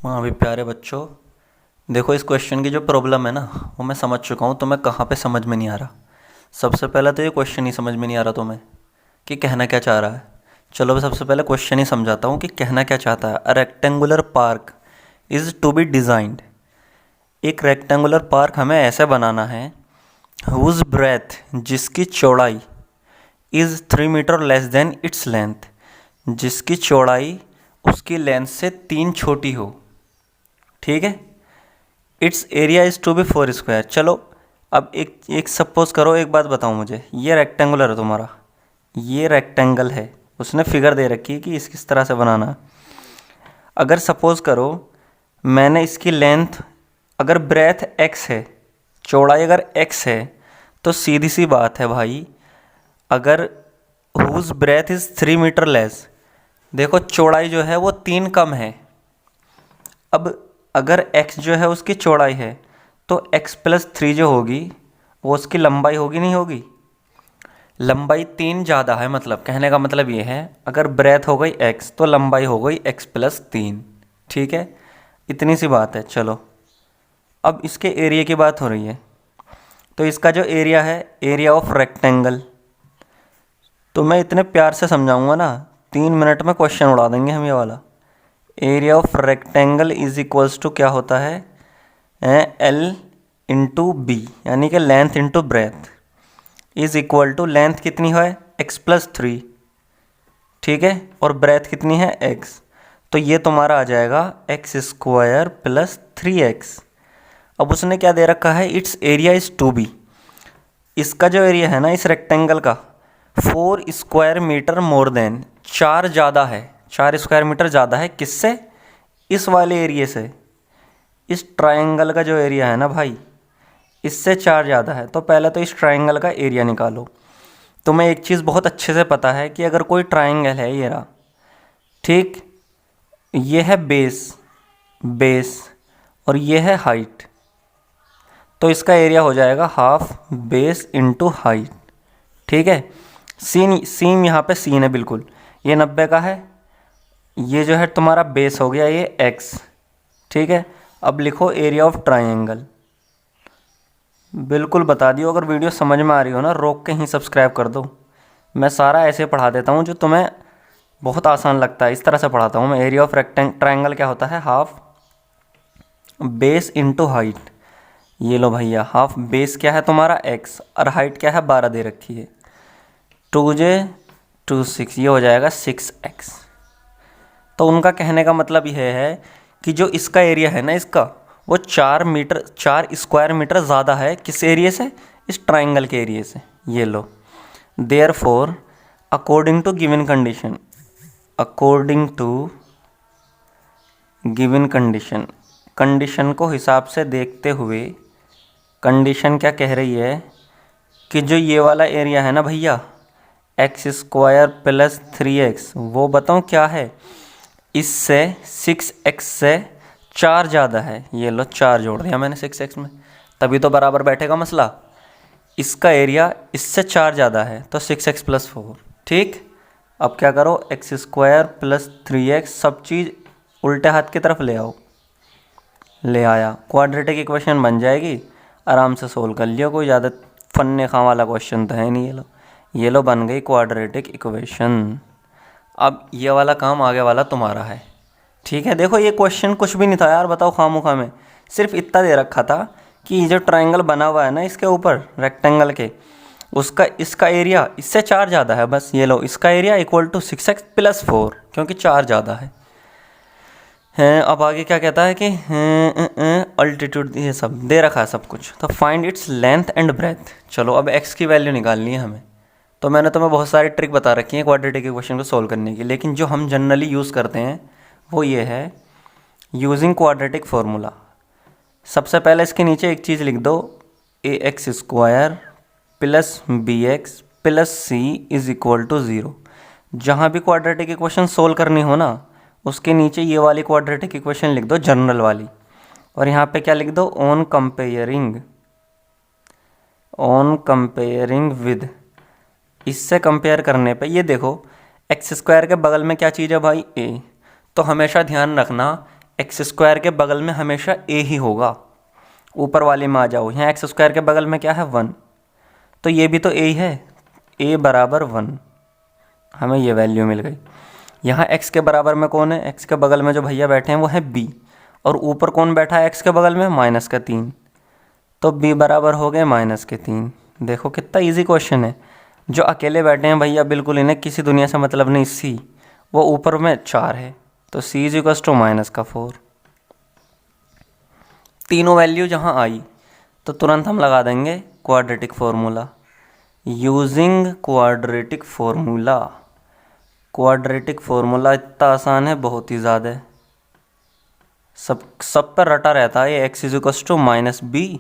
हाँ भी प्यारे बच्चों, देखो इस क्वेश्चन की जो प्रॉब्लम है ना वो मैं समझ चुका हूँ। तुम्हें कहाँ पे समझ में नहीं आ रहा। सबसे पहले तो ये क्वेश्चन ही समझ में नहीं आ रहा तुम्हें कि कहना क्या चाह रहा है। चलो मैं सबसे पहले क्वेश्चन ही समझाता हूँ कि कहना क्या चाहता है। A rectangular park is to be designed. एक रेक्टेंगुलर पार्क हमें ऐसे बनाना है हुज ब्रेथ, जिसकी चौड़ाई, is 3 meter less than its length, जिसकी चौड़ाई उसकी लेंथ से 3 छोटी हो। ठीक है। Its area is to be 4 square. चलो अब एक एक सपोज करो, एक बात बताओ मुझे, ये रेक्टेंगुलर है तुम्हारा, ये रेक्टेंगल है, उसने फिगर दे रखी है कि इस किस तरह से बनाना है। अगर सपोज करो मैंने इसकी लेंथ, अगर ब्रेथ x है, चौड़ाई अगर x है, तो सीधी सी बात है भाई, अगर whose breadth is 3 meter less, देखो चौड़ाई जो है वो 3 कम है। अब अगर x जो है उसकी चौड़ाई है तो x+3 जो होगी वो उसकी लंबाई होगी नहीं होगी। लंबाई 3 ज़्यादा है, मतलब कहने का मतलब ये है अगर ब्रेथ हो गई x तो लंबाई हो गई x+3। ठीक है, इतनी सी बात है। चलो अब इसके एरिया की बात हो रही है, तो इसका जो एरिया है, एरिया ऑफ रेक्टेंगल, तो मैं इतने प्यार से समझाऊंगा ना, 3 मिनट में क्वेश्चन उड़ा देंगे हम ये वाला। Area of rectangle is equals to क्या होता है, एल इंटू बी, यानी कि length into breadth, is equal to length कितनी है x+3, ठीक है, और ब्रेथ कितनी है x, तो ये तुम्हारा आ जाएगा x² + 3x। अब उसने क्या दे रखा है, its area is to be, इसका जो एरिया है ना इस रेक्टेंगल का 4 स्क्वायर मीटर मोर देन, 4 ज़्यादा है, 4 स्क्वायर मीटर ज़्यादा है किससे, इस वाले एरिया से। इस ट्रायंगल का जो एरिया है ना भाई, इससे 4 ज़्यादा है, तो पहले तो इस ट्रायंगल का एरिया निकालो। तुम्हें एक चीज़ बहुत अच्छे से पता है कि अगर कोई ट्रायंगल है, ये रहा, ठीक, ये है बेस, बेस और ये है हाइट, तो इसका एरिया हो जाएगा हाफ बेस इंटू हाइट। ठीक है, सीन सीन यहाँ पे सीन है बिल्कुल, ये 90 का है, ये जो है तुम्हारा बेस हो गया ये x। ठीक है, अब लिखो एरिया ऑफ ट्रायंगल। बिल्कुल बता दियो, अगर वीडियो समझ में आ रही हो ना रोक के ही सब्सक्राइब कर दो। मैं सारा ऐसे पढ़ा देता हूँ जो तुम्हें बहुत आसान लगता है, इस तरह से पढ़ाता हूँ मैं। एरिया ऑफ ट्रायंगल क्या होता है, हाफ बेस इंटू हाइट। ये लो भैया, हाफ बेस क्या है तुम्हारा x और हाइट क्या है 12 दे रखी है, 2 × 6, ये हो जाएगा 6x। तो उनका कहने का मतलब यह है कि जो इसका एरिया है ना इसका, वो 4 स्क्वायर मीटर ज़्यादा है किस एरिया से, इस ट्राइंगल के एरिया से। ये लो, therefore according to given condition, according to given condition, condition को हिसाब से देखते हुए, कंडीशन क्या कह रही है कि जो ये वाला एरिया है ना भैया x² + 3x, वो बताऊँ क्या है, इससे 6x से 4 ज़्यादा है। ये लो 4 जोड़ दिया मैंने 6x में, तभी तो बराबर बैठेगा मसला। इसका एरिया इससे 4 ज़्यादा है तो 6x + 4। ठीक, अब क्या करो, x² + 3x सब चीज़ उल्टे हाथ की तरफ ले आओ, ले आया, क्वाड्रेटिक इक्वेशन बन जाएगी। आराम से सोल्व कर लियो, कोई ज़्यादा फन्ने खां वाला क्वेश्चन तो है नहीं। ये लो बन गई क्वाड्रेटिक इक्वेशन। अब ये वाला काम आगे वाला तुम्हारा है। ठीक है, देखो ये क्वेश्चन कुछ भी नहीं था यार, बताओ खामोखा में, सिर्फ इतना दे रखा था कि ये जो ट्रायंगल बना हुआ है ना इसके ऊपर रेक्टेंगल के, उसका इसका एरिया इससे 4 ज़्यादा है, बस ये लो, इसका एरिया इक्वल टू 6x + 4, क्योंकि 4 ज़्यादा है। अब आगे क्या कहता है कि अल्टीट्यूड, ये सब दे रखा है सब कुछ, तो find its length and breadth. चलो अब x की वैल्यू निकालनी है हमें। तो मैंने तुम्हें बहुत सारी ट्रिक बता रखी है क्वाड्रेटिक इक्वेशन को सोल्व करने की, लेकिन जो हम जनरली यूज़ करते हैं वो ये है यूजिंग क्वाड्रेटिक फार्मूला। सबसे पहले इसके नीचे एक चीज़ लिख दो, ax² + bx + c = 0। जहाँ भी क्वाड्रेटिक इक्वेशन सोल्व करनी हो ना, उसके नीचे ये वाली क्वाड्रेटिक इक्वेशन लिख दो, जनरल वाली, और यहाँ पे क्या लिख दो, ऑन कंपेयरिंग विद, इससे कंपेयर करने पे। ये देखो x² के बगल में क्या चीज़ है भाई, a, तो हमेशा ध्यान रखना एक्स स्क्वायर के बगल में हमेशा ए ही होगा। ऊपर वाले में आ जाओ, यहाँ एक्स स्क्वायर के बगल में क्या है 1, तो ये भी तो ए ही है, ए बराबर 1, हमें ये वैल्यू मिल गई। यहाँ एक्स के बराबर में कौन है, एक्स के बगल में जो भैया बैठे हैं वो है बी, और ऊपर कौन बैठा है एक्स के बगल में, -3, तो बी बराबर हो गए -3। देखो कितना इजी क्वेश्चन है। जो अकेले बैठे हैं भैया बिल्कुल इन्हें किसी दुनिया से मतलब नहीं, सी वो ऊपर में 4 है, तो सी इज इक्वल टू -4। तीनों वैल्यू जहाँ आई तो तुरंत हम लगा देंगे quadratic formula. Using quadratic formula, quadratic formula इतना आसान है, बहुत ही ज़्यादा। सब पर रटा रहता है। X is equal to -b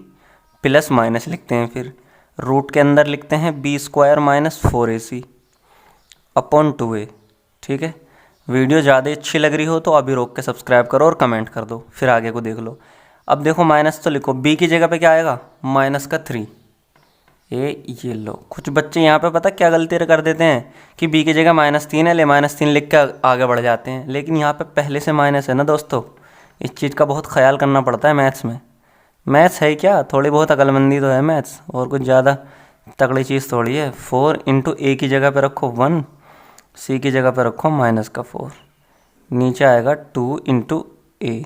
plus minus लिखते हैं, फिर रूट के अंदर लिखते हैं b² -4ac अपॉन 2a। ठीक है, वीडियो ज़्यादा अच्छी लग रही हो तो अभी रोक के सब्सक्राइब करो और कमेंट कर दो, फिर आगे को देख लो। अब देखो माइनस तो लिखो, b की जगह पे क्या आएगा -3। ये लो, कुछ बच्चे यहाँ पे पता क्या गलती कर देते हैं कि b की जगह -3 है, ले -3 लिख के आगे बढ़ जाते हैं, लेकिन यहाँ पे पहले से माइनस है ना दोस्तों। इस चीज़ का बहुत ख्याल करना पड़ता है मैथ्स में। मैथ्स है क्या, थोड़ी बहुत अक्लमंदी तो है मैथ्स, और कुछ ज़्यादा तगड़ी चीज़ थोड़ी है। 4 इंटू ए की जगह पे रखो 1, सी की जगह पे रखो -4, नीचे आएगा 2 इंटू ए।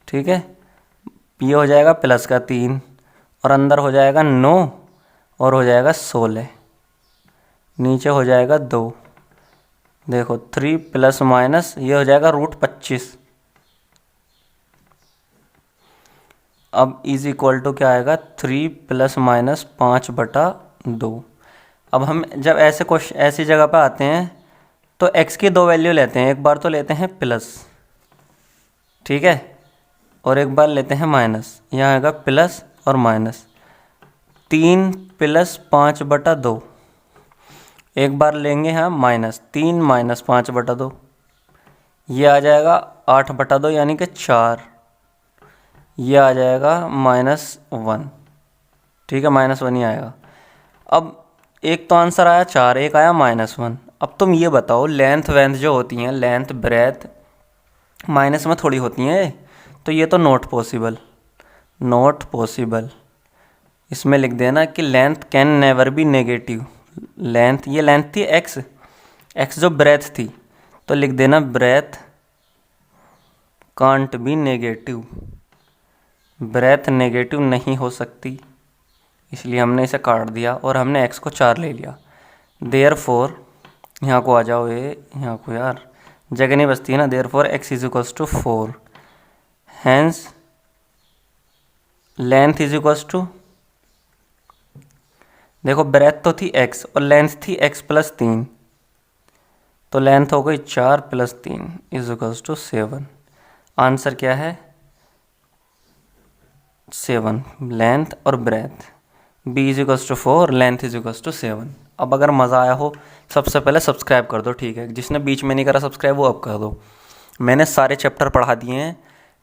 ठीक है, ये हो जाएगा +3, और अंदर हो जाएगा 9 और हो जाएगा 16, नीचे हो जाएगा 2। देखो 3 प्लस माइनस ये हो जाएगा √25। अब इज इक्वल टू क्या आएगा 3 + -5/2। अब हम जब ऐसे क्वेश्चन ऐसी जगह पर आते हैं तो x की 2 वैल्यू लेते हैं, एक बार तो लेते हैं प्लस, ठीक है, और एक बार लेते हैं माइनस। यहाँ आएगा प्लस और माइनस। 3 + 5/2, एक बार लेंगे यहाँ -3 - 5/2, ये आ जाएगा 8/2 यानी कि 4, ये आ जाएगा -1। ठीक है, -1 ही आएगा। अब एक तो आंसर आया 4, एक आया -1। अब तुम ये बताओ लेंथ वेंथ जो होती हैं, लेंथ ब्रेथ माइनस में थोड़ी होती हैं, तो ये तो नॉट पॉसिबल, नॉट पॉसिबल। इसमें लिख देना कि length can never be negative. Length, ये लेंथ थी एक्स जो ब्रेथ थी, तो लिख देना breadth can't be negative. Breadth negative नहीं हो सकती, इसलिए हमने इसे काट दिया और हमने एक्स को 4 ले लिया। देयरफॉर, यहाँ को आ जाओ, ये यहाँ को यार जगह नहीं बचती है ना। Therefore x is equals to 4, hence length is equals to, देखो ब्रेथ तो थी x और लेंथ थी x + 3, तो लेंथ हो गई 4 + 3 इज इक्वल्स टू 7। आंसर क्या है 7, लेंथ और breadth. b is equals to 4, length is equals to 7। अब अगर मज़ा आया हो, सबसे पहले सब्सक्राइब कर दो, ठीक है। जिसने बीच में नहीं करा सब्सक्राइब वो अब कर दो। मैंने सारे चैप्टर पढ़ा दिए हैं,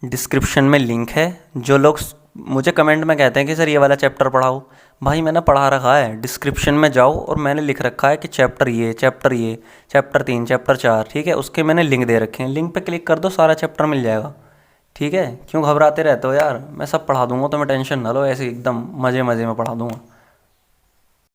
डिस्क्रिप्शन में लिंक है। जो लोग मुझे कमेंट में कहते हैं कि सर ये वाला चैप्टर पढ़ाओ, भाई मैंने पढ़ा रखा है, डिस्क्रिप्शन में जाओ और मैंने लिख रखा है कि चैप्टर 3, चैप्टर 4, ठीक है, उसके मैंने लिंक दे रखे हैं। लिंक पे क्लिक कर दो, सारा चैप्टर मिल जाएगा, ठीक है। क्यों घबराते रहते हो यार, मैं सब पढ़ा दूंगा, तुम्हें टेंशन ना लो, ऐसे एकदम मज़े मज़े में पढ़ा दूंगा।